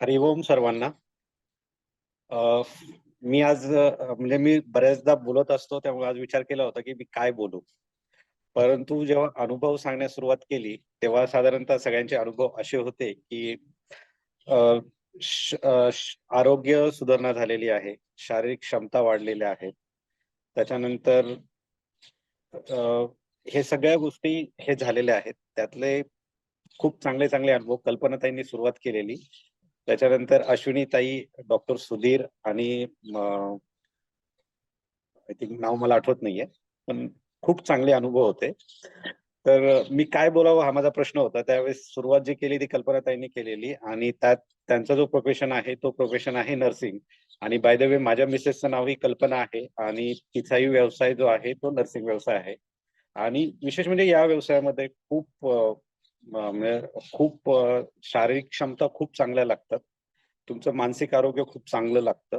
हरिओम सर्वांना. अ, मी आज म्हणजे मी बऱ्याचदा बोलत असतो, त्यामुळे आज विचार केला होता की मी काय बोलू. परंतु जेव्हा अनुभव सांगण्यास सुरुवात केली, तेव्हा साधारणतः सगळ्यांचे अनुभव असे होते की अ, आरोग्य सुधारणा झालेली आहे, शारीरिक क्षमता वाढलेल्या आहेत. त्याच्यानंतर अ, हे सगळ्या गोष्टी हे झालेल्या आहेत. त्यातले खूप चांगले चांगले अनुभव कल्पनाताईंनी सुरुवात केलेली. त्याच्यानंतर अश्विनीताई, डॉक्टर सुधीर आणि आय थिंक नाव मला आठवत नाहीये, पण खूप चांगले अनुभव होते. तर मी काय बोलावं हा माझा प्रश्न होता. त्यावेळेस सुरुवात जी केली ती कल्पनाताईंनी केलेली आणि त्यात त्यांचा जो प्रोफेशन आहे तो प्रोफेशन आहे नर्सिंग. आणि बाय द वे माझ्या मिसेसचं नावही कल्पना आहे आणि तिचाही व्यवसाय जो आहे तो नर्सिंग व्यवसाय आहे. आणि विशेष म्हणजे या व्यवसायामध्ये खूप शारीरिक क्षमता खूप चांगल्या लागतात. तुमचं मानसिक आरोग्य खूप चांगलं लागतं.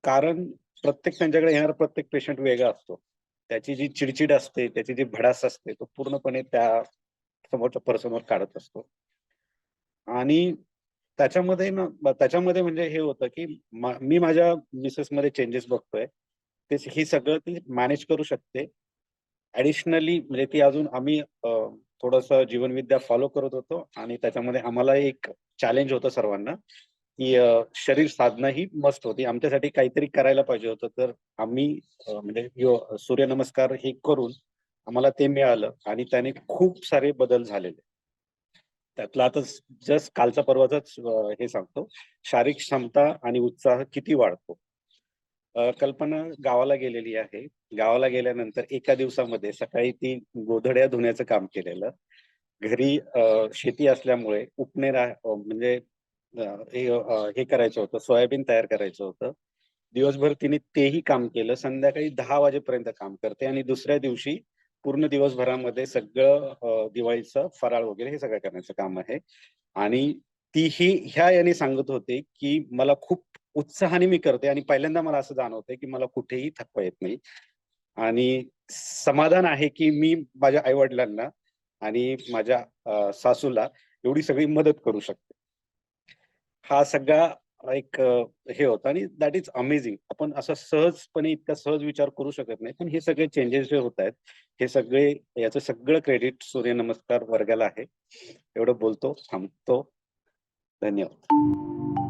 कारण त्यांच्याकडे येणारा प्रत्येक पेशंट वेगळा असतो. त्याची जी चिडचिड असते, त्याची जी भडास असते, तो पूर्णपणे त्या समोरच्या पर्सनवर काढत असतो. आणि त्याच्यामध्ये म्हणजे हे होतं, की मी माझ्या मिसेसमध्ये चेंजेस बघतोय. ही सगळं ती मॅनेज करू शकते. ॲडिशनली म्हणजे ती अजून आम्ही थोडंसं जीवनविद्या फॉलो करत होतो आणि त्याच्यामध्ये आम्हाला एक चॅलेंज होतं सर्वांना, की शरीर साधना ही मस्ट होती. आमच्यासाठी काहीतरी करायला पाहिजे होतं. तर आम्ही म्हणजे सूर्यनमस्कार हे करून आम्हाला ते मिळालं आणि त्याने खूप सारे बदल झालेले. त्यातलं आता जस्ट कालचा परवाचाच हे सांगतो. शारीरिक क्षमता आणि उत्साह किती वाढतो. कल्पना गावाला गेलेली आहे. गावाला गेल्यानंतर एका दिवसामध्ये सकाळी ती गोधड्या धुण्याचं काम केलेलं. घरी शेती असल्यामुळे म्हणजे हे करायचं होतं, सोयाबीन तयार करायचं होतं. दिवसभर तिने तेही काम केलं. संध्याकाळी 10 वाजेपर्यंत काम करते आणि दुसऱ्या दिवशी पूर्ण दिवसभरामध्ये सगळं दिवाळीचं फराळ वगैरे हे सगळं करण्याचं काम आहे. आणि तीही ह्या याने सांगत होते, की मला खूप उत्साहाने मी करते आणि पहिल्यांदा मला असं जाणवतंय, की मला कुठेही थकवा येत नाही. आणि समाधान आहे, की मी माझ्या आई-वडिलांना आणि माझ्या सासूला एवढी सगळी मदत करू शकते. हा सगळा एक हे होतं आणि दॅट इज अमेझिंग. आपण असं सहजपणे इतका सहज विचार करू शकत नाही. पण हे सगळे चेंजेस जे होतायत, याचं सगळं क्रेडिट सूर्यनमस्कार वर्गाला आहे. एवढं बोलतो, थांबतो. धन्यवाद.